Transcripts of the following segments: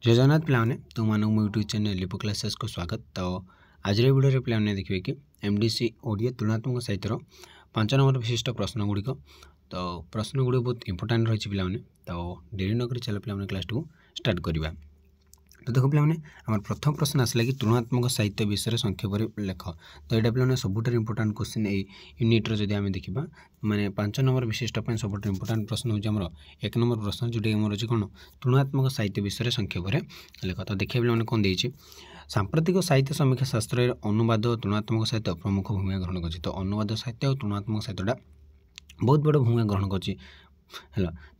जय जगन्नाथ पे तुम मानक मो यूट्यूब चैनल लिपो क्लासेस को स्वागत। तो आज वीडियो पे देखिए कि एमडीसी ओडिया तुलनात्मक साहित्यर 5 नंबर विशिष्ट प्रश्न गुड़िक। तो प्रश्न गुड़ बहुत इंपोर्टाट रही पे। तो डेरी नक चल पे क्लास को स्टार्ट करवा। तो देखो पे आम प्रथम प्रश्न आसला कि तुलनात्मक साहित्य विषय संक्षेप लेख। तो यहाँ पे सबुठ इंपोर्टाट क्वेश्चन यूनिट्र जब आम देखा माने 5 नंबर विशिष्ट सबुठ इंपोर्टाट प्रश्न हूँ 1 नंबर प्रश्न जोटा आमर अच्छे कौन तुलनात्मक साहित्य विषय संक्षेप लेख। तो देखिए पे कौन देती सांप्रतिक साहित्य समीक्षा शास्त्र अनुवाद और तुलनात्मक साहित्य प्रमुख भूमिका ग्रहण कर। तो अनुवाद साहित्य और तुलनात्मक साहित्यटा बहुत बड़ भूमिका ग्रहण कर।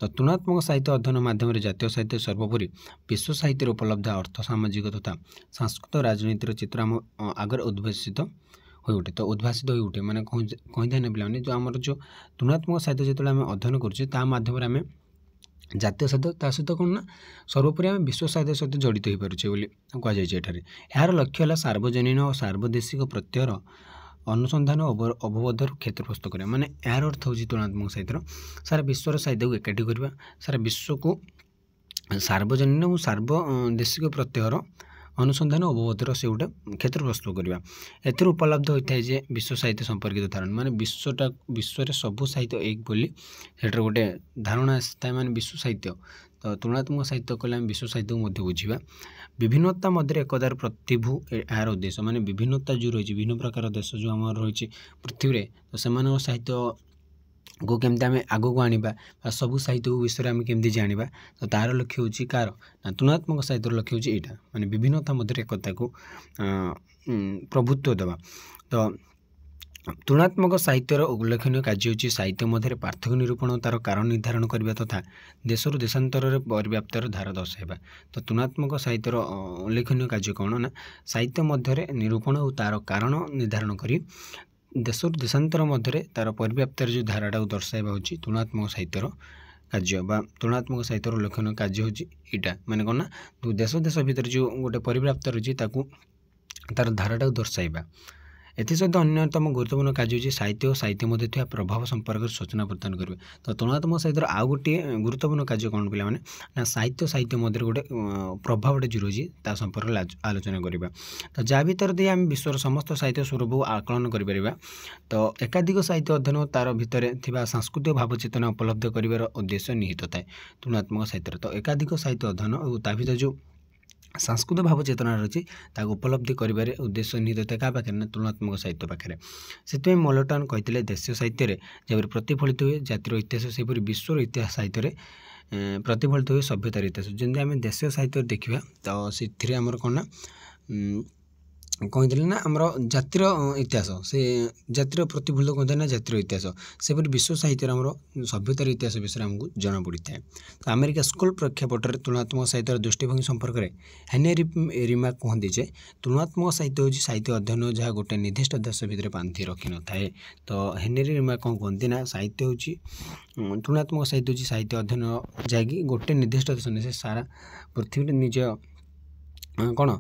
तो तुलनात्मक साहित्य अध्ययन माध्यम जातीय साहित्य सर्वोपरि विश्व साहित्य उपलब्ध अर्थ सामाजिक तथा सांस्कृतिक राजनीतिर चित्र आम आगे उद्भाषित हो उठे। तो उद्भाषित हो उठे मैंने कही पे जो आम जो तुलनात्मक साहित्य जो आम अध्ययन करम आम जातीय साहित्य ता सहित कौन ना सर्वोपरि आम विश्व साहित्य सहित जड़ित हो पारे कहुई। यार लक्ष्य है सार्वजनीन और सार्वदेशिक प्रत्ययर अनुसंधान और अवबोधर क्षेत्र प्रस्तुत करें। माने यार अर्थ हूँ तुलनात्मक साहित्य सारा विश्वर साहित्य को एकाठी करवा सारा विश्व को सार्वजनीन और सार्वदेशिक प्रत्ययर अनुसंधान अवबोधर से गोटे क्षेत्र प्रस्तुत करवा। एथर उपलब्ध होता है जे विश्व साहित्य संपर्कित धारणा माने विश्व सबू साहित्य एक बोली सेटर गोटे धारणा आए माने विश्व साहित्य। तो तुलनात्मक साहित्य कले आम विश्व साहित्य को बुझा विभिन्नता मध्य एकदार प्रतिभू यार उद्देश्य माने विभिन्नता जो रही विभिन्न प्रकार देश जो आम रही पृथ्वी तो से साहित्य को केमती आम आग को आने सबू साहित्य विषय आम केमती जाना। तो तार लक्ष्य हूँ कार ना तुलनात्मक साहित्य लक्ष्य हूँ यहाँ माने विभिन्नता मध्य एकता को प्रभुत्व देवा। तो तुलनात्मक साहित्यर उल्लेखनीय कार्य होची साहित्य मध्य पार्थक्य निरूपण तार कारण निर्धारण करने तथा देशर देशांतर परिव्याप्तर धारा दर्शाइबा। तो तुलनात्मक साहित्यर उल्लेखनीय कार्य कौन ना साहित्य मध्य निरूपण और तार कारण निर्धारण करी देशर देशांतर मध्य तार परिव्याप्तर जो धाराटा दर्शाइबा होची तुलनात्मक साहित्यर कार्य बा तुलनात्मक साहित्यर उल्लेखनीय कार्य होची इटा माने कौन ना देश देश भितर जो गोटे परिव्याप्त रही तार धाराटा दर्शाइबा। एसत अन्यतम गुरुत्वपूर्ण कार्य होची साहित्य और साहित्य मध्य प्रभाव संपर्क सूचना प्रदान करेंगे। तो तुलनात्मक साहित्य आउ गोटे गुरुत्वपूर्ण कार्य कौन पे ना साहित्य साहित्य मध्य गोटे प्रभावटे जो रही है संपर्क आलोचना करवा। तो जहाँ भर दे आम विश्वर समस्त साहित्य स्वरूप आकलन कर। तो एकाधिक साहित्य अध्ययन तार भितर सांस्कृतिक भावचेतना उपलब्ध कर उद्देश्य निहित थाए तुलनात्मक साहित्य। तो एकाधिक साहित्य अध्ययन और ता भर जो सांस्कृतिक भाव चेतना रही उपलब्धि कर उद्देश्य निहित क्या पाखे ना तुलनात्मक साहित्य पाखे से मोलटन कहते देशीय साहित्य जब प्रतिफलित हुए जातिर इतिहास सेपरी विश्वर इतिहास साहित्य प्रतिफलित हुए सभ्यतार इतिहास जमी आम देशीय साहित्य देखा। तो से आमर कौन ना कही ना आमर जातिर इतिहास से जातिर प्रतिफलित कहते ना जातिर इतिहास सेपरी विश्व साहित्य आमर सभ्यतार इतिहास विषय आमको जना पड़ी था। तो अमेरिका स्कूल प्रेक्षापटर तुलनात्मक साहित्य दृष्टिभंगी संपर्क में हेनरी रिमार्क कहते जे तुलनात्मक साहित्य हूँ साहित्य अध्ययन जहाँ गोटे निर्दिष्ट देश भितर बांधि रखी न थाए। तो हेनरी रिमार्क कौन कहते ना साहित्य हूँ तुलनात्मक साहित्य हूँ साहित्य अध्ययन जहाँकि गोटे निर्दिष्ट देश नहीं से सारा पृथ्वी निज कौन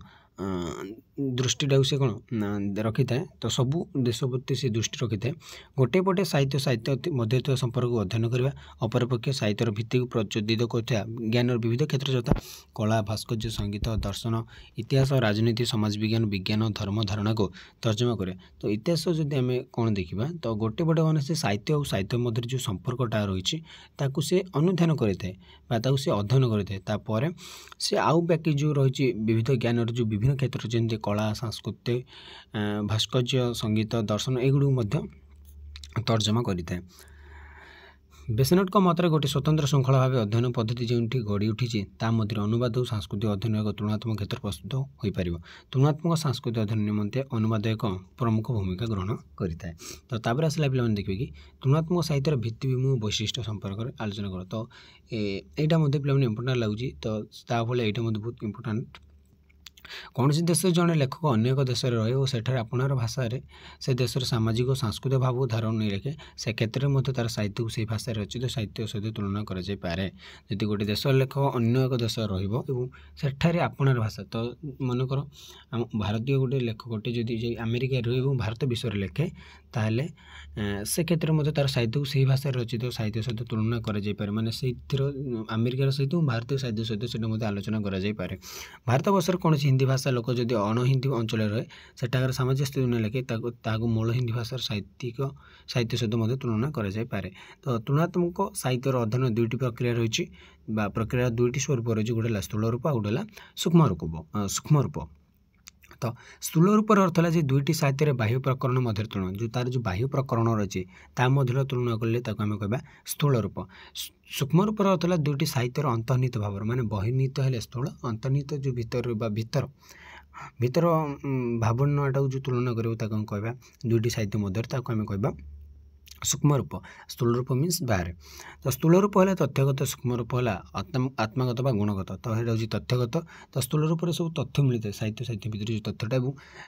दृष्टिटा से कौन रखी थाए। तो सबू देश प्रति से दृष्टि रखी थाए गोटे पटे साहित्य साहित्य मध्य संपर्क को अध्ययन करवा अपरपक्ष साहित्यर भित्ति को प्रचोदित कर ज्ञान विविध क्षेत्र जता कला भास्कर्य संगीत दर्शन इतिहास राजनीति समाज विज्ञान विज्ञान धर्म धारणा को तर्जमा करे। तो इतिहास जदि आम कौन देखा तो गोटे पटे मैंने से साहित्य और साहित्य मध्य जो संपर्कटा रही से अनुध्यान करें से अध्ययन करें से आउ बाकी जो रही विविध ज्ञान जो विभिन्न क्षेत्र जमी कला संस्कृति भास्कर्य संगीत दर्शन एगुड़ तर्जमा करें। बेसेनट मत गोटे स्वतंत्र श्रृंखला भाव अध्ययन पद्धति जो गढ़ी उठी अनुवाद और सांस्कृतिक अध्ययन एक तुलनात्मक क्षेत्र प्रस्तुत हो पार। तुलनात्मक सांस्कृतिक अध्ययन निमंते अनुवाद एक प्रमुख भूमिका ग्रहण करें। तो तापर आसला पे देखिए कि तुलनात्मक साहित्यर भित्तिभूमि वैशिष्ट्य संपर्क आलोचना कर। तो यहाँ पे इंपोर्टाट लगुच। तो यहाँ बहुत इंपोर्टाट कौन देश जड़े लेखक अन्य एक देश रहे और सेठार आपणार भाषा से देशर सामाजिक और सांस्कृतिक भाव धारण नहीं रखे से क्षेत्र में तार साहित्य को से भाषा रचित साहित्य सहित तुलना कर गोटे देशर लेखक अन्य एक देश रठार आपणार भाषा तो मनकर भारतीय गोटे लेखकटे जदि अमेरिका रही भारत विषय लेखे ताहले से क्षेत्र में तार साहित्य को से भाषा रचित साहित्य सहित तुलना कर माने से अमेरिकार सहित भारतीय साहित्य सहित से आलोचना कर भारत वर्ष कौन हिंदी भाषा लोक जदि अण हिंदी अंचल रहे सेठाकर सामाजिक स्थिति न लेखे मूल हिंदी भाषार साहित्य सहित तुलना कर तो तुलनात्मक साहित्यर अध्ययन दुईटी प्रक्रिया रही प्रक्रिया दुईटी स्वरूप रही गोटे स्थूल रूप आ गोटे सूक्ष्म रूप तो स्थूल रूपर अर्थ है दुईटी साहित्य बाह्य प्रकरण मध्य तुलना जो तार जो बाह्य प्रकरण रही मध्य तुलना कले आम कह स्थूल रूप सूक्ष्म रूपर अर्थ है दुईटी साहित्यर अंतर्निहित भाव माने बहिर्निहित है स्थूल अंतर्निहित जो भीतर भीतर भावनाटा जो तुलना करें कह दुईटी साहित्य मध्य आम कह सूक्ष्म रूप स्थूल रूप मीन्स बाहर तो स्थूल रूप है तथ्यगत सूक्ष्म रूप है आत्मागत बा गुणगत तो ये हूँ तथ्यगत तो स्थूल रूप से सब तथ्य मिलता है साहित्य भितर जो तथ्यटा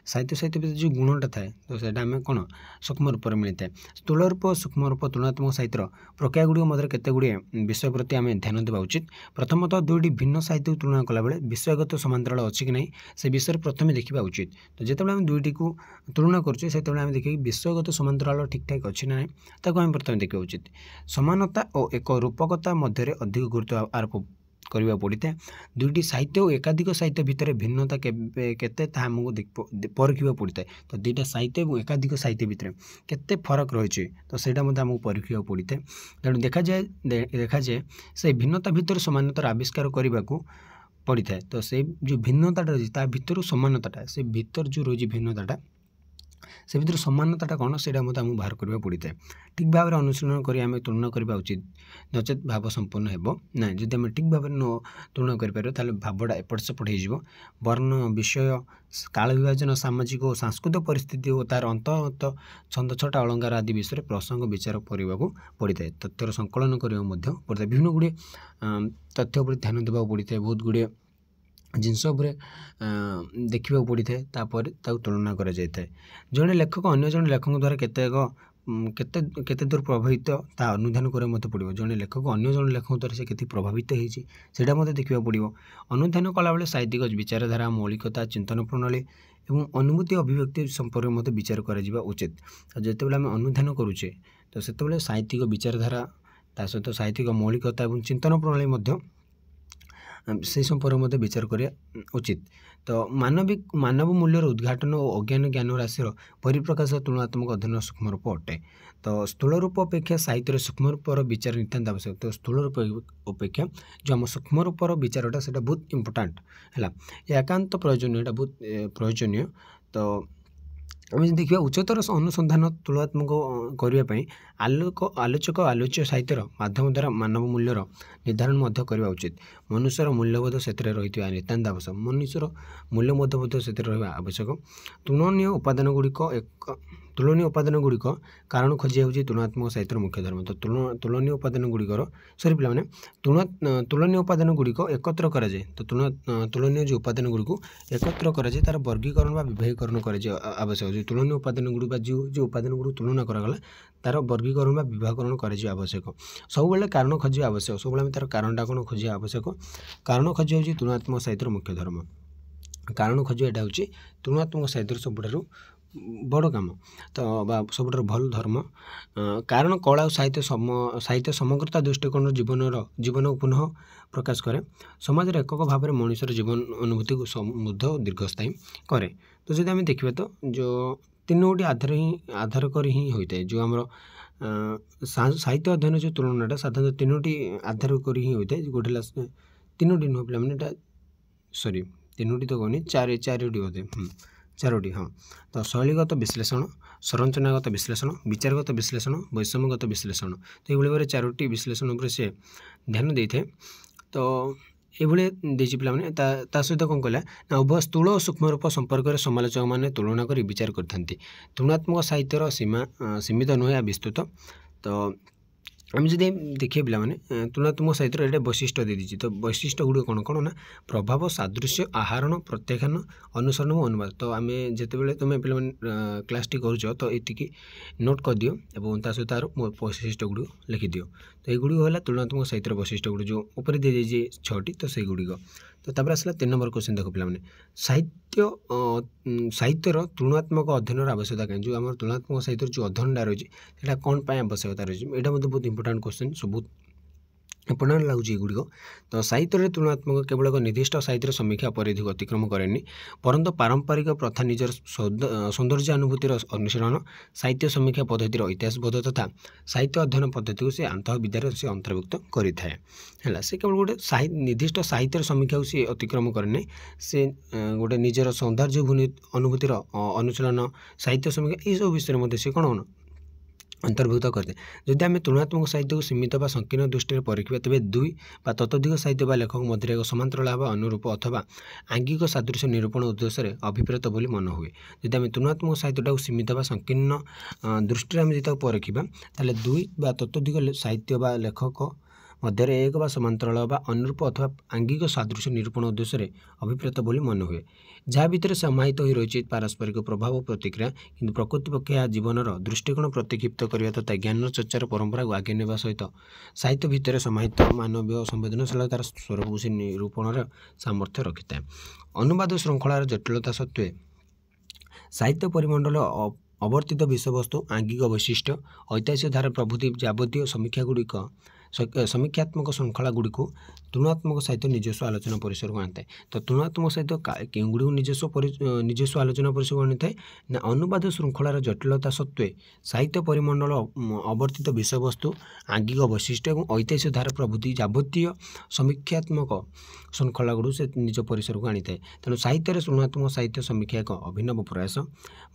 साहित्य भितर जो गुणटा थाए तो सहीटा आम कौन सूक्ष्म रूप में मिलता है स्थूल रूप सूक्ष्म रूप तुलनात्मक साहित्य प्रक्रिया गुड़ी मध्य केते गुड़े विषय प्रति आम ध्यान देवा उचित प्रथमतः दुईटी भिन्न साहित्य तुलना कला बेले विषयगत समांतराल अच्छी कि नहीं से विषय प्रथम देखा उचित तो जिते आम दुईटी को तुलना करें से देखिए विषयगत समांतराल ठीक ठाक अच्छी ना ताको आम प्रथम देखा उचित समानता और एक रूपकता मध्य अधिक गुरुत्व आरोप करने पड़ता है दुईटी साहित्य और एकाधिक साहित्य भितर भिन्नता केते आमको परखा पड़ता है तो दुईटा साहित्य और एकाधिक साहित्य भितर केते फरक रही तो सहीटा आमको परखा पड़ता है तेणु देखा जाए से भिन्नता भितर समानतार आविष्कार करने को पड़ता है तो से जो भिन्नता रही भितर समानता से भीतर जो रही भिन्नता से भीतर समानता कौन से आमको बाहर करने पड़ता है ठीक भाव में अनुशीलन कर तुलना करने उचित नचेत भाव संपूर्ण हो ना जब आम ठीक भाव में तुलना कर भावटा एपट सेपट हो वर्ण विषय काल विभाजन सामाजिक और सांस्कृतिक परिस्थिति और तार अंत छंद छटा अलंकार आदि विषय प्रसंग विचार करने को पड़ता है तथ्यर संकलन करने पड़ता है विभिन्न गुड़े तथ्य उपर ध्यान देवा पड़ता है बहुत गुड़े जिनस देखा पड़ता है तापर तुलना कर जड़े लेखक अन्य जड़े लेखक द्वारा केते दूर प्रभावित ता अनुधान कर पड़ो जड़े लेखक अन्य जड़े लेखक द्वारा से केते प्रभावित होटा मत देखा पड़ो अनुधान कला बेले साहित्यिक विचारधारा मौलिकता चिंतन प्रणाली और अनुभूति अभिव्यक्ति संपर्क मत विचार करा उचित जिते बड़े आम अनुधान करुचे तो से साहित्यिक विचारधारा ता सहित साहित्यिक मौलिकता और चिंतन प्रणाली से संपर्क मध्य विचार करिया उचित तो मानव मूल्यर उद्घाटन और अज्ञान ज्ञान राशि परिप्रकाश तुलनात्मक अध्ययन सूक्ष्म रूप अटे तो स्थूल रूप अपेक्षा साहित्य सूक्ष्म रूपर विचार नितांत आवश्यक तो स्थूल रूप अपेक्षा जो आम सूक्ष्म रूपर विचारटा से बहुत इम्पोर्टाट है एकांत प्रयोजन बहुत प्रयोजनीय तो आम देखा उच्चतर अनुसंधान तुलनात्मक करने आलोचक आलोच्य साहित्यर माध्यम द्वारा मानव मूल्यर निर्धारण करने उचित मनुष्यर मूल्यबोध से रही नितांत आवश्यक मनुष्यर मूल्यबोध से आवश्यक तुलनीय उपादान गुड़िक कारण खोजिया हूँ तुलनात्मक साहित्यर मुख्य धर्म तो तुलनीय उपादान गुड़िकर सरी पे तुलनीय उपादान गुड़िक एकत्र कराए तो तुलनीय जो उपादान गुड़ी को एकत्र कराए तार वर्गीकरण व विभागीकरण कर आवश्यक जो तुलनीय उपादान गुड़ी जो उपादान गुड़ी तुलना करागला तार वर्गीकरण व विभागीकरण कर आवश्यक सब कारण खोजिया आवश्यक सब तार कारणटा कौन खोजिया आवश्यक कारण खोजिया हूँ तुलनात्मक साहित्यर मुख्य धर्म कारण खोजिया हूँ तुलनात्मक साहित्यर सबुठ बड़ काम तो सबुठ भल धर्म कारण कला और साहित्य समग्रता दृष्टिकोण जीवन को पुनः प्रकाश करे समाज एकक भाव में मनुष्यर जीवन अनुभूति को समृद्ध और दीर्घस्थायी करे तो जब आम देखा तो जो तीनोटी आधार कर ही होता है जो आम साहित्य अध्ययन जो तुलनाटा साधारणतः तीनोटी आधार कर ही होता है गोटे तीनोटी नुह पे सॉरी तीनोटी तो कहनी चारोटी होते चारोटी हाँ तो शैलीगत विश्लेषण संरचनागत विश्लेषण विचारगत विश्लेषण वैषम्यगत विश्लेषण तो ये भाव चारोटी विश्लेषण उपर से ध्यान देते तो ये देची पे सहित कौन कहला ना उभय स्थूल और सूक्ष्म रूप संपर्क में समालोचक मैंने तुलना कर विचार करते तुलनात्मक साहित्यर सीमा सीमित नुहे विस्तृत तो आम जदि देखिए पाने तुलनात्मक साहित्य ये वैशिष्ट्य दे दी तो वैशिष्ट्य गुड़ कौन कौन ना प्रभाव सादृश्य आहरण प्रत्याख्यान अनुसरण और अनुवाद तो आम जिते तुम पे क्लास टी करुच तो ये नोट कर दियो और सहित वैशिष्ट्य गुड़ लिखिदिव तो युड़ है तुलनात्मक साहित्य वैशिष्ट्य गुड़ जो ऊपर दी जाइए 6टी तो से गुड़िक तो तापर आसला 3 नंबर क्वेश्चन देख पे साहित्य साहित्यर तुलनात्मक अध्ययन आवश्यकता कहीं जो आम तुलनात्मक साहित्य जो अध्ययनटा रही है कौन आवश्यकता रही है यहाँ बहुत इंपोर्टाट क्वेश्चन सब इंपोर्टाट लगुच एगुड़िक तो साहित्य तुलनात्मक केवल एक निर्दिष्ट साहित्य समीक्षा परिधि अतिक्रम कैनि परंतु पारंपरिक प्रथा निजर सौंदर्य अनुभूतिर अनुशीलन साहित्य समीक्षा पद्धतिर इतिहासबोध तथा साहित्य अध्ययन पद्धति को से आंतःविद्यार से अंतर्भुक्त करें से केवल गोटे निर्दिष्ट साहित्य समीक्षा को सी अतिक्रम कैनि से गोटे निजर सौंदर्य अनुभूतिर अनुशीलन साहित्य समीक्षा यह सब विषय से कौन अंतर्भुक्त करते जदि आम तुलनात्मक साहित्य को सीमित व संकीर्ण दृष्टि परीक्षा तेज 2 व ततोधिक साहित्य व लेखक मध्य एक समांतर लाभ अनुरूप अथवा आंगिक सादृश्य निरूपण उद्देश्य अभिप्रेत बोली मन हुए जदि आम तुलनात्मक साहित्य सीमित व संकीर्ण दृष्टि आम जो परीक्षा ताले 2 व ततोधिक साहित्य व लेखक मध्य एक व समांतराल व अनुरूप अथवा आंगिक सादृश्य निरूपण उद्देश्य अभिप्रेत बोली मन हुए जहाँ भितर समाहित हो रही पारस्परिक प्रभाव प्रतिक्रिया किंतु प्रकृति पक्ष जीवन दृष्टिकोण प्रतिक्षिप्त करने तथा ज्ञान चर्चार परंपरा को आगे नेबा सहित साहित्य भितर समाहित मानवीय संवेदनशीलतार स्वरूप को से निरूपण सामर्थ्य रखि था अनुवाद श्रृंखलार जटिलता सत्वे साहित्य परिमंडल अवर्तित विषयवस्तु आंगिक वैशिष्ट्य ऐतिहासिक धारा प्रभृति जावतीय समीक्षा गुड़िक समीक्षात्मक श्रृंखला गुड़ी को तुलनात्मक साहित्य निजस्व आलोचना परिसर को आनी तो तुलनात्मक साहित्य क्यों गुड़ी निजस्व आलोचना परिसर को आनी ना अनुवाद श्रृंखलार जटिलता सत्वे साहित्य परिमंडल अवर्तित विषयवस्तु आंगिक वैशिष्ट्य और ऐतिहासिक धारा प्रभृति जावतीय समीक्षात्मक श्रृंखला गुड़ से निज परिसर को आनी तेणु साहित्य तुलनात्मक साहित्य समीक्षा एक अभिनव प्रयास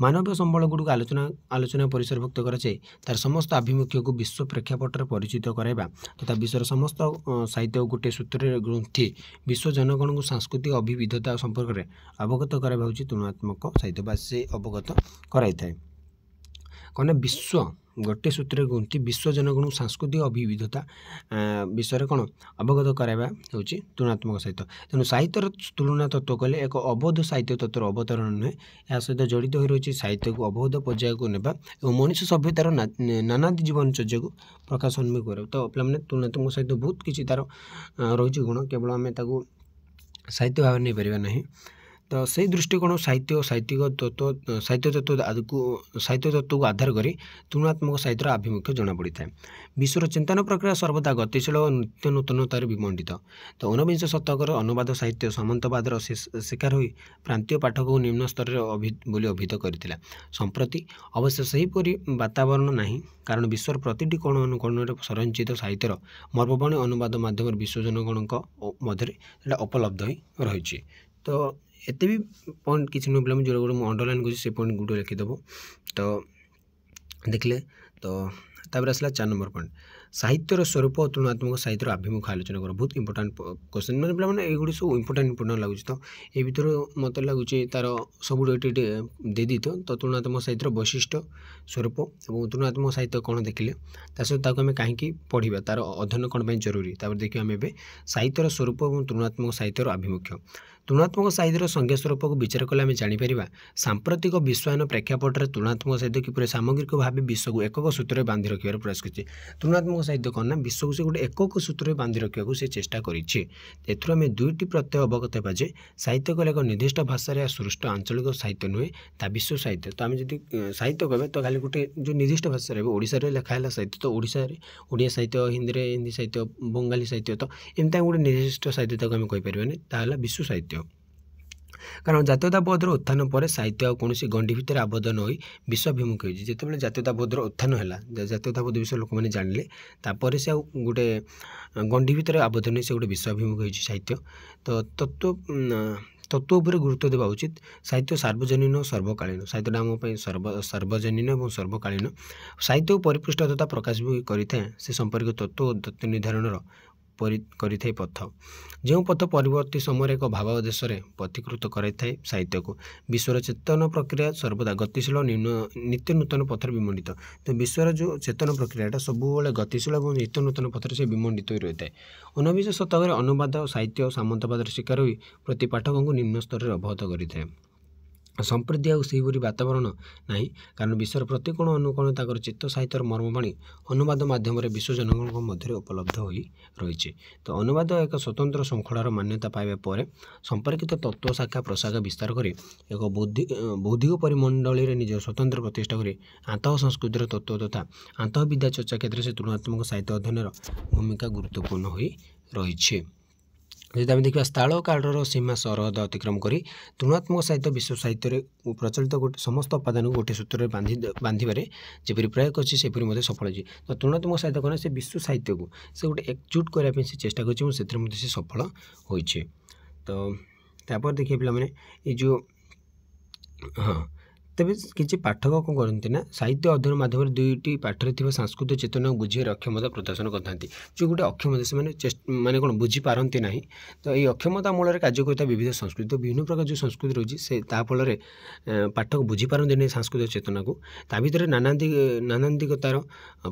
मानवीय संबल गुड़ आलोचना परिसरभुक्त कराए तार समस्त आभिमुख्य को विश्व प्रेक्षापट परिचित कराइबा तथा विश्वर समस्त साहित्य गोटे सूत्र ग्रंथि विश्व जनगण को सांस्कृतिक अभिविधता संपर्क में अवगत कराइबा होछि तुलनात्मक साहित्य बा से अवगत कराई थाए कौन विश्व गोटे सूत्र ग्रंथि विश्व जनगण सांस्कृतिक अभिविधता विषय कौन अवगत कराइबा होछि तुलनात्मक साहित्य तेणु साहित्यर तुलना तत्व कहले एक अबोध साहित्य तत्वर अवतरण नुहे या सहित जड़ित हो रही साहित्य को अबोध पर्याय को नेबा और मनुष्य सभ्यतार नानादि जीवनचर्या को प्रकाश उन्मुख कर तो पे तुलनात्मक साहित्य बहुत किसी तार रही गुण केवल आम साहित्य भाव नहीं पार ना तो से दृष्टिकोण साहित्य साहित्य तत्व को आधार कर तुलनात्मक साहित्यर आभिमुख्य जना पड़ी था विश्वर चिंतन प्रक्रिया सर्वदा गतिशील और नित्य नूतनतार विमंडित तो 19 शतकर अनुवाद साहित्य सामंतवादर शिकार हो प्रांतीय पाठक को निम्न स्तर बोली अभिहित करथिला संप्रति अवश्य सेहीपरि वातावरण नहीं कारण विश्वर प्रतिटी कोण अनुकोण संरचित साहित्यर मर्मवाणी अनुवाद माध्यम विश्वजनगण मध्य उपलब्ध हो रही तो एते भी पॉइंट किसी नुह पे जो मुझे अंडरलाइन कर से पॉइंट गुड लिखिदेव तो देखले तो तापर आसला 4 नंबर पॉइंट साहित्यर स्वरूप और तुलनात्मक साहित्यर आभिमुख्य आलोचना कर बहुत इंपोर्टाट क्वेश्चन मैंने पे ये सब इंपोर्टाट लगुच तो ये भर मत लगुच तार सब दे दी तो तुलनात्मक साहित्यर वैशिष्ट्य स्वरूप और तुलनात्मक साहित्य कौन देखिले सहित आम कहीं पढ़ा तार अध्ययन कौन जरूरी देखिए आम ए साहित्यर स्वरूप और तुलनात्मक साहित्यर आभिमुख्य तुलनात्मक साहित्यर संज्ञा स्वरूप को विचार कले आम जापर सांप्रतिक विश्वायन प्रेक्षापट में तुलनात्मक साहित्य किपर सामग्रिक भाव विश्व को एकक सूत्र बांधि रखार प्रयास कर तुलनात्मक साहित्य कौन ना विश्व को से गोटे एकक सूत्र बांधि रखा से चेष्टा करें दुईटी प्रत्यय अवगत होगा जे साहित्य कले एक निर्दिष्ट भाषा सृष्ट आंचलिक साहित्य नुहे ता विश्व साहित्य तो आम जब साहित्य कहे तो खाली गोटे जो निर्दिष्ट भाषा ओडिशा रे लिखाला साहित्य तो ओडिया साहित्य हिंदी साहित्य बंगाली साहित्य तो एमती गोटे निर्दिष्ट साहित्य तक आम कहीपर विश्व साहित्य कारण जातीयताबोधर उत्थान पर साहित्य कौन गंडी भितर आबद्ध न विश्वाभिमुख हो जिते जातीयताबोधर उत्थान है जातीयताबोध विषय लोक मैंने जानिले तापर से गोटे गंडी भितर आबद्ध नहीं से गोटे विश्वाभिमुख हो साहित्य तो तत्व उपर गुरुत्व देवा उचित साहित्य सार्वजनीन सर्वकालीन साहित्य आम सार्वजनीन और सर्वकालीन साहित्य परिपृष्ट तथा प्रकाश भी करें से संपर्क तत्व निर्धारण କରିଥାଏ ପଥ ଯେଉଁ ପଥ ପରବର୍ତ୍ତୀ ସମୟରେ ଏକ ଭାବାଦେଶରେ ପଥୀକୃତ କରାଇଥାଏ ସାହିତ୍ୟକୁ। ବିଶ୍ୱର ଚେତନ ପ୍ରକ୍ରିୟା ସର୍ବଦା ଗତିଶୀଳ ନିତ୍ୟ ନୂତନ ପଥରେ ବିମଣ୍ଡିତ। ତ ବିଶ୍ୱର ଯେଉଁ ଚେତନ ପ୍ରକ୍ରିୟାଟା ସବୁବେଳେ ଗତିଶୀଳ ଏବଂ ନିତ୍ୟ ନୂତନ ପଥରେ ସେ ବିମଣ୍ଡିତ ହୋଇ ରହିଥାଏ। 19 ଶତକରେ ଅନୁବାଦ ସାହିତ୍ୟ ସାମନ୍ତବାଦର ଶିକାର ହୋଇ ପ୍ରତି ପାଠକଙ୍କୁ ନିମ୍ନ ସ୍ତରରେ ଅବଗତ କରିଥାଏ। ସମ୍ପ୍ରତି ଆଉ ସେହିପରି ବାତାବରଣ ନାହିଁ, କାରଣ ବିଶ୍ୱର ପ୍ରତି କୋଣ ଅନୁକୋଣ ତାଙ୍କର ଚିତ୍ତ ସାହିତ୍ୟର ମର୍ମବାଣୀ ଅନୁବାଦ ମାଧ୍ୟମରେ ବିଶ୍ୱଜନଙ୍କ ମଧ୍ୟରେ ଉପଲବ୍ଧ ହୋଇ ରହିଛି। ତ ଅନୁବାଦ ଏକ ସ୍ୱତନ୍ତ୍ର ଶୃଙ୍ଖଳାର ମାନ୍ୟତା ପାଇବା ପରେ ସମ୍ପର୍କିତ ତତ୍ତ୍ୱ ଶାଖା ପ୍ରଶାଖା ବିସ୍ତାର କରି ଏକ ବୌଦ୍ଧିକ ପରିମଣ୍ଡଳୀରେ ନିଜର ସ୍ୱତନ୍ତ୍ର ପ୍ରତିଷ୍ଠା କରି ଆନ୍ତଃ ସଂସ୍କୃତିର ତତ୍ତ୍ୱ ତଥା ଆନ୍ତଃ ବିଦ୍ୟା ଚର୍ଚ୍ଚା କ୍ଷେତ୍ରରେ ସେ ତୁଳନାତ୍ମକ ସାହିତ୍ୟ ଅଧ୍ୟୟନର ଭୂମିକା ଗୁରୁତ୍ୱପୂର୍ଣ୍ଣ ହୋଇ ରହିଛି। ଯଦି ଆମେ ଦେଖିବା ସ୍ଥଳ କାଳର ସୀମା ସରହଦ ଅତିକ୍ରମ କରି ତୁଳନାତ୍ମକ ସାହିତ୍ୟ ବିଶ୍ୱ ସାହିତ୍ୟରେ ପ୍ରଚଳିତ ସମସ୍ତ ଉପାଦାନକୁ ଗୋଟିଏ ସୂତ୍ରରେ ବାନ୍ଧିବାରେ ଯେପରି ପ୍ରୟାସ କରିଛି ସେପରି ମଧ୍ୟ ସଫଳ ହୋଇଛି। ତ ତୁଳନାତ୍ମକ ସାହିତ୍ୟ କ'ଣ, ସେ ବିଶ୍ୱ ସାହିତ୍ୟକୁ ସେ ଗୋଟେ ଏକଜୁଟ କରିବା ପାଇଁ ସେ ଚେଷ୍ଟା କରିଛି ଏବଂ ସେଥିରେ ମଧ୍ୟ ସେ ସଫଳ ହୋଇଛି। ତ ତାପରେ ଦେଖିବା ପିଲାମାନେ ଏଇ ଯେଉଁ ତେବେ କିଛି ପାଠକ କ'ଣ କରନ୍ତି ନା ସାହିତ୍ୟ ଅଧ୍ୟୟନ ମାଧ୍ୟମରେ ଦୁଇଟି ପାଠରେ ଥିବା ସାଂସ୍କୃତିକ ଚେତନାକୁ ବୁଝିବାର ଅକ୍ଷମତା ପ୍ରଦର୍ଶନ କରିଥାନ୍ତି। ଯେଉଁ ଗୋଟେ ଅକ୍ଷମତା ସେମାନେ ମାନେ କ'ଣ ବୁଝିପାରନ୍ତି ନାହିଁ। ତ ଏହି ଅକ୍ଷମତା ମୂଳରେ କାର୍ଯ୍ୟ କରିଥିବା ବିବିଧ ସଂସ୍କୃତି ବିଭିନ୍ନ ପ୍ରକାର ଯେଉଁ ସଂସ୍କୃତି ରହିଛି ସେ ତା ଫଳରେ ପାଠକ ବୁଝିପାରନ୍ତି ନାହିଁ ସାଂସ୍କୃତିକ ଚେତନାକୁ। ତା ଭିତରେ ନାନାନ୍ଦିକତାର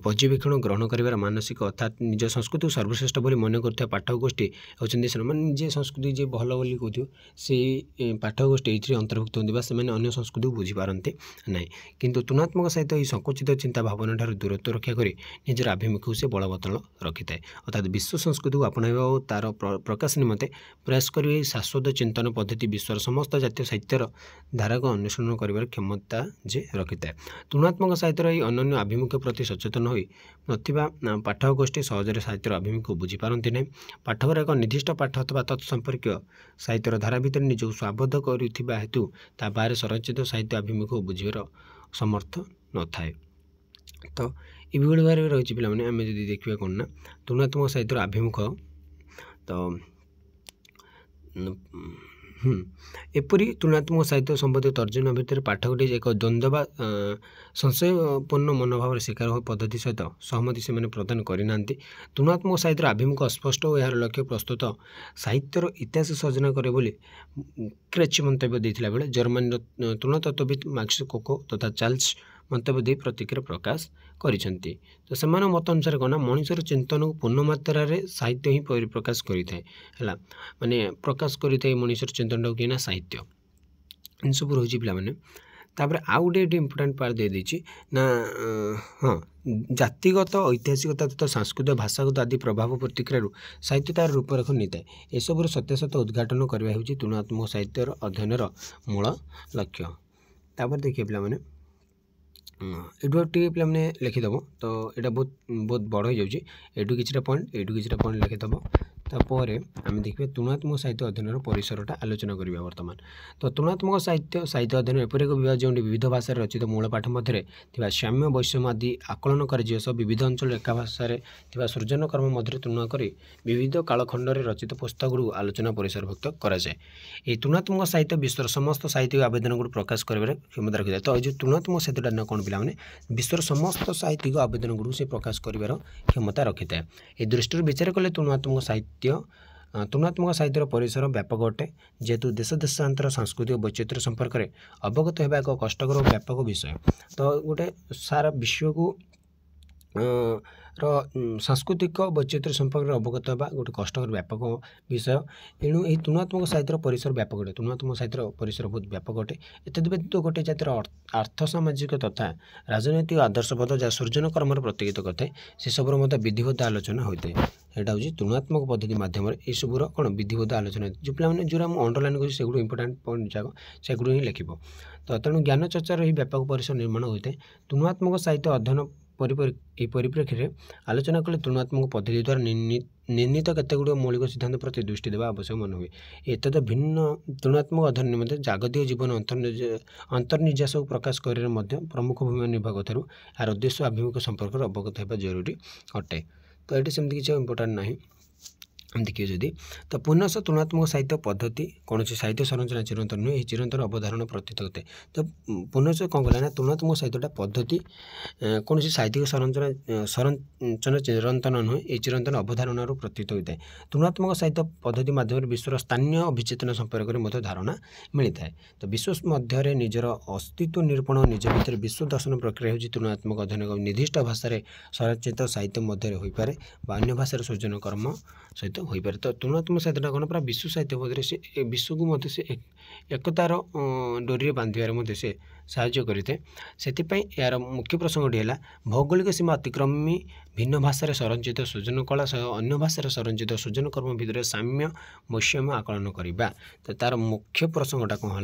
ପର୍ଯ୍ୟବେକ୍ଷଣ ଗ୍ରହଣ କରିବାର ମାନସିକ ଅର୍ଥାତ୍ ନିଜ ସଂସ୍କୃତିକୁ ସର୍ବଶ୍ରେଷ୍ଠ ବୋଲି ମନେ କରୁଥିବା ପାଠକ ଗୋଷ୍ଠୀ ହେଉଛନ୍ତି ସେମାନେ ନିଜେ ସଂସ୍କୃତି ଯିଏ ଭଲ ବୋଲି କହୁଥିବ ସେଇ ପାଠକ ଗୋଷ୍ଠୀ ଏଇଥିରେ ଅନ୍ତର୍ଭୁକ୍ତ ହୁଅନ୍ତି ବା ସେମାନେ ଅନ୍ୟ ସଂସ୍କୃତିକୁ ବୁଝିପାରନ୍ତି ନାହିଁ। କିନ୍ତୁ ତୁଳନାତ୍ମକ ସହିତ ଏହି ସଙ୍କୁଚିତ ଚିନ୍ତା ଭାବନାଠାରୁ ଦୂରତ୍ୱ ରକ୍ଷା କରି ନିଜର ଆଭିମୁଖ୍ୟକୁ ସେ ବଳବତ୍ତଳ ରଖିଥାଏ। ଅର୍ଥାତ୍ ବିଶ୍ୱ ସଂସ୍କୃତିକୁ ଆପଣାଇବା ଓ ତା'ର ପ୍ରକାଶ ନିମନ୍ତେ ପ୍ରୟାସ କରିବା ଏହି ଶାଶ୍ୱତ ଚିନ୍ତନ ପଦ୍ଧତି ବିଶ୍ୱର ସମସ୍ତ ଜାତୀୟ ସାହିତ୍ୟର ଧାରାକୁ ଅନୁସରଣ କରିବାର କ୍ଷମତା ଯେ ରଖିଥାଏ। ତୁଳନାତ୍ମକ ସାହିତ୍ୟର ଏହି ଅନନ୍ୟ ଆଭିମୁଖ୍ୟ ପ୍ରତି ସଚେତନ ହୋଇ ନଥିବା ପାଠକ ଗୋଷ୍ଠୀ ସହଜରେ ସାହିତ୍ୟର ଆଭିମୁଖ୍ୟ ବୁଝିପାରନ୍ତି ନାହିଁ। ପାଠକର ଏକ ନିର୍ଦ୍ଦିଷ୍ଟ ପାଠ ଅଥବା ତତ୍ ସମ୍ପର୍କୀୟ ସାହିତ୍ୟର ଧାରା ଭିତରେ ନିଜକୁ ସ୍ୱାବଦ୍ଧ କରିଥିବା ହେତୁ ତା ବାହାରେ ସଂରଚିତ ସାହିତ୍ୟ ଆଭିମୁଖ୍ୟ ବୁଝିବାର ସମର୍ଥ ନଥାଏ। ତ ଏଭଳି ଭାବରେ ରହିଛି ପିଲାମାନେ। ଆମେ ଯଦି ଦେଖିବା କ'ଣ ନା ତୁଳନାତ୍ମକ ସାହିତ୍ୟର ଆଭିମୁଖ୍ୟ ତ ଏପରି ତୁଳନାତ୍ମକ ସାହିତ୍ୟ ସମ୍ବନ୍ଧୀୟ ତର୍ଜମା ଭିତରେ ପାଠକଟି ଏକ ଦ୍ୱନ୍ଦ୍ୱ ବା ସଂଶୟପୂର୍ଣ୍ଣ ମନୋଭାବର ଶିକାର ହୋଇ ପଦ୍ଧତି ସହିତ ସହମତି ସେମାନେ ପ୍ରଦାନ କରିନାହାନ୍ତି। ତୁଳନାତ୍ମକ ସାହିତ୍ୟର ଆଭିମୁଖ୍ୟ ଅସ୍ପଷ୍ଟ ଓ ଏହାର ଲକ୍ଷ୍ୟ ପ୍ରସ୍ତୁତ ସାହିତ୍ୟର ଇତିହାସ ସର୍ଜନା କରେ ବୋଲି କ୍ରେଚ୍ ମନ୍ତବ୍ୟ ଦେଇଥିଲା ବେଳେ ଜର୍ମାନୀର ତୁଳନାତତ୍ତ୍ୱବିତ୍ ମାକ୍ସ କୋକୋ ତଥା ଚାର୍ଲସ ମନ୍ତବ୍ୟ ଦେଇ ପ୍ରତିକ୍ରିୟା ପ୍ରକାଶ କରିଛନ୍ତି। ତ ସେମାନଙ୍କ ମତ ଅନୁସାରେ କ'ଣ ନା ମଣିଷର ଚିନ୍ତନକୁ ପୂର୍ଣ୍ଣ ମାତ୍ରାରେ ସାହିତ୍ୟ ହିଁ ପରିପ୍ରକାଶ କରିଥାଏ ହେଲା, ମାନେ ପ୍ରକାଶ କରିଥାଏ ମଣିଷର ଚିନ୍ତନଟାକୁ କି ନା ସାହିତ୍ୟ ଏସବୁ ରହିଛି ପିଲାମାନେ। ତାପରେ ଆଉ ଗୋଟେ ଏଠି ଇମ୍ପୋର୍ଟାଣ୍ଟ ପାର୍ଟ ଦେଇଦେଇଛି ନା ଜାତିଗତ ଐତିହାସିକତା ତଥା ସାଂସ୍କୃତିକ ଭାଷାଗତ ଆଦି ପ୍ରଭାବ ପ୍ରତିକ୍ରିୟାରୁ ସାହିତ୍ୟ ତା'ର ରୂପରେଖ ନେଇଥାଏ। ଏସବୁର ସତ୍ୟାସତ୍ୟ ଉଦ୍ଘାଟନ କରିବା ହେଉଛି ତୁଳନାତ୍ମକ ସାହିତ୍ୟର ଅଧ୍ୟୟନର ମୂଳ ଲକ୍ଷ୍ୟ। ତାପରେ ଦେଖିବା ପିଲାମାନେ ଏଠୁ ଟିକେ ପିଲାମାନେ ଲେଖିଦେବ। ତ ଏଇଟା ବହୁତ ବଡ଼ ହୋଇଯାଉଛି। ଏଠୁ କିଛିଟା ପଏଣ୍ଟ ଲେଖିଦେବ। ତାପରେ ଆମେ ଦେଖିବା ତୁଳନାତ୍ମକ ସାହିତ୍ୟ ଅଧ୍ୟୟନର ପରିସରଟା ଆଲୋଚନା କରିବା ବର୍ତ୍ତମାନ। ତ ତୁଳନାତ୍ମକ ସାହିତ୍ୟ ଅଧ୍ୟୟନ ଏପରି ଏକ ବିଭାଗ ଯେଉଁଠି ବିବିଧ ଭାଷାରେ ରଚିତ ମୂଳ ପାଠ ମଧ୍ୟରେ ଥିବା ସାମ୍ୟ ବୈଷମ୍ୟ ଆଦି ଆକଳନ କରାଯିବା ସହ ବିବିଧ ଅଞ୍ଚଳରେ ଏକା ଭାଷାରେ ଥିବା ସୃଜନ କର୍ମ ମଧ୍ୟରେ ତୁଳନା କରି ବିବିଧ କାଳଖଣ୍ଡରେ ରଚିତ ପୁସ୍ତକଗୁଡ଼ିକୁ ଆଲୋଚନା ପରିସରଭୁକ୍ତ କରାଯାଏ। ଏହି ତୁଳନାତ୍ମକ ସାହିତ୍ୟ ବିଶ୍ୱର ସମସ୍ତ ସାହିତ୍ୟିକ ଆବେଦନଗୁଡ଼ିକୁ ପ୍ରକାଶ କରିବାରେ କ୍ଷମତା ରଖିଥାଏ। ତ ଏ ଯେଉଁ ତୁଳନାତ୍ମକ ସାହିତ୍ୟଟା ନା କ'ଣ ପିଲାମାନେ ବିଶ୍ୱର ସମସ୍ତ ସାହିତ୍ୟିକ ଆବେଦନଗୁଡ଼ିକୁ ସେ ପ୍ରକାଶ କରିବାର କ୍ଷମତା ରଖିଥାଏ। ଏ ଦୃଷ୍ଟିରୁ ବିଚାର କଲେ ତୁଳନାତ୍ମକ ସାହିତ୍ୟର ପରିସର ବ୍ୟାପକ ଅଟେ, ଯେହେତୁ ଦେଶ ଦେଶାନ୍ତର ସାଂସ୍କୃତିକ ବୈଚିତ୍ର୍ୟ ସମ୍ପର୍କରେ ଅବଗତ ହେବା ଏକ କଷ୍ଟକର ଓ ବ୍ୟାପକ ବିଷୟ। ତ ଗୋଟେ ସାରା ବିଶ୍ୱକୁ ସାଂସ୍କୃତିକ ବୈଚିତ୍ର୍ୟ ସମ୍ପର୍କରେ ଅବଗତ ହେବା ଗୋଟେ କଷ୍ଟକର ବ୍ୟାପକ ବିଷୟ। ଏଣୁ ଏହି ତୁଳନାତ୍ମକ ସାହିତ୍ୟର ପରିସର ବ୍ୟାପକ ଅଟେ। ତୁଳନାତ୍ମକ ସାହିତ୍ୟର ପରିସର ବହୁତ ବ୍ୟାପକ ଅଟେ। ଏତଦ୍ ବ୍ୟତୀତ ଗୋଟିଏ ଜାତିର ଆର୍ଥ ସାମାଜିକ ତଥା ରାଜନୈତିକ ଆଦର୍ଶବୋଧ ଯାହା ସୃଜନ କର୍ମରେ ପ୍ରତିନିଧିତ୍ୱ କରିଥାଏ ସେସବୁର ମଧ୍ୟ ବିଧିବଦ୍ଧ ଆଲୋଚନା ହୋଇଥାଏ। ଏଇଟା ହେଉଛି ତୁଳନାତ୍ମକ ପଦ୍ଧତି ମାଧ୍ୟମରେ ଏସବୁର କ'ଣ ବିଧିବଦ୍ଧ ଆଲୋଚନା। ଯେଉଁ ପିଲାମାନେ ଯେଉଁଟା ମୁଁ ଅଣ୍ଡରଲାଇନ୍ କରୁଛି ସେଗୁଡ଼ିକ ଇମ୍ପୋର୍ଟାଣ୍ଟ ପଏଣ୍ଟ ଯାକ ସେଗୁଡ଼ିକ ହିଁ ଲେଖିବ। ତ ତେଣୁ ଜ୍ଞାନ ଚର୍ଚ୍ଚାର ଏହି ବ୍ୟାପକ ପରିସର ନିର୍ମାଣ ହୋଇଥାଏ। ତୁଳନାତ୍ମକ ସାହିତ୍ୟ ଅଧ୍ୟୟନ ଏହି ପରିପ୍ରେକ୍ଷୀରେ ଆଲୋଚନା କଲେ ତୁଳନାତ୍ମକ ପଦ୍ଧତି ଦ୍ୱାରା ନିର୍ଣ୍ଣିତ କେତେଗୁଡ଼ିଏ ମୌଳିକ ସିଦ୍ଧାନ୍ତ ପ୍ରତି ଦୃଷ୍ଟି ଦେବା ଆବଶ୍ୟକ ମନେ ହୁଏ। ଏତଦ ଭିନ୍ନ ତୁଳନାତ୍ମକ ଅଧ୍ୟୟନ ନିମନ୍ତେ ଜାଗତିକ ଜୀବନ ଅନ୍ତର୍ନିର୍ଯ୍ୟାସକୁ ପ୍ରକାଶ କରିବାରେ ମଧ୍ୟ ପ୍ରମୁଖ ଭୂମିକା ନିର୍ବାହ କରିଥିବାରୁ ଏହାର ଉଦ୍ଦେଶ୍ୟ ଆଭିମୁଖ୍ୟ ସମ୍ପର୍କରେ ଅବଗତ ହେବା ଜରୁରୀ ଅଟେ। ତ ଏଠି ସେମିତି କିଛି ଇମ୍ପୋର୍ଟାଣ୍ଟ ନାହିଁ। देखिए जदि तो पुनः तुलनात्मक साहित्य पद्धति कौन साहित्य संरचना चिरंतन नुहे चिरंतन अवधारण प्रतीत होता है। तो पुनः कौन कला तुलनात्मक साहित्यटा पद्धति कौन साहित्यिक संरचना चिरंतन नुहे ये चिरंतन अवधारण प्रतीत होता है। तुलनात्मक साहित्य पद्धति माध्यम विश्वर स्थानीय अभिचेतन संपर्क में धारणा मिलता है। तो विश्व मध्य निजर अस्तित्व निरूपण निज भर विश्व दर्शन प्रक्रिया हूँ तुलनात्मक अध्ययन निर्दिष्ट भाषा संरचित साहित्य मध्य हो पारे अन्य भाषार सृजन कर्म सहित हो पारे। तो तुलनात्मक साहित्यटा कौन पूरा विश्व साहित्य मध्य से विश्व को मत से एकतार डोरी बांधे से साहाय्य करें। से यार मुख्य प्रसंगटी है भौगोलिक सीमा अतिक्रमी भिन्न भाषा संरचित सृजन कला सह अन्य भाषार संरचित सृजन कर्म भितर साम्य वैषम्य आकलन करवा। तो तार मुख्य प्रसंगटा कौन है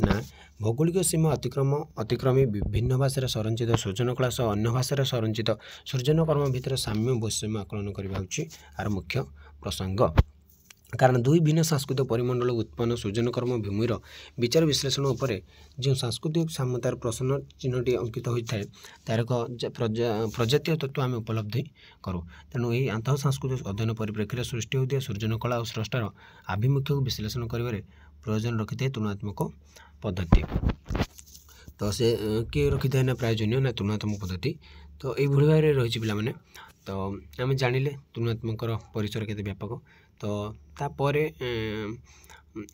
ना भौगोलिक सीमा अतिक्रमी विभिन्न भाषार संरचित सृजन कला सह अन्य भाषार संरचित सृजन कर्म भितर साम्य वैषम्य आकलन करवा होची आर मुख्य प्रसंग। कारण दुई भिन्न सांस्कृतिक परिमंडल उत्पन्न सृजन कर्म भूमिर विचार विश्लेषण उपर जो सांस्कृतिक साम्यतार प्रश्न चिन्हटी अंकित होता है तार एक प्रजातीय तत्व आम उपलब्धि करूँ। तेणु यही आंतः सांस्कृतिक अध्ययन परिप्रेक्षी सृष्टि होता सृजन कला और स्रष्टार आभिमुख्य को विश्लेषण कर प्रयोजन रखी है तुलनात्मक पद्धति। तो से किए रखी था ना प्रयोजन ना तुलनात्मक पद्धति। तो ये भाव में रही पाने तो आम जानिले तुलनात्मक परिसर केते व्यापक। तो तापर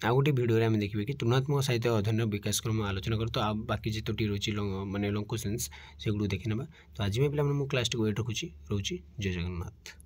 आ गोटे भिडियो आम देखिए कि तुलनात्मक साहित्य अध्ययन विकास क्रम आलोचना कर। तो बाकी जितोटी रही माने लंकुसेंस से गुड़ देखी ना। तो आज पे पे क्लास टी वेट रखुच्छी रोची। जय जगन्नाथ।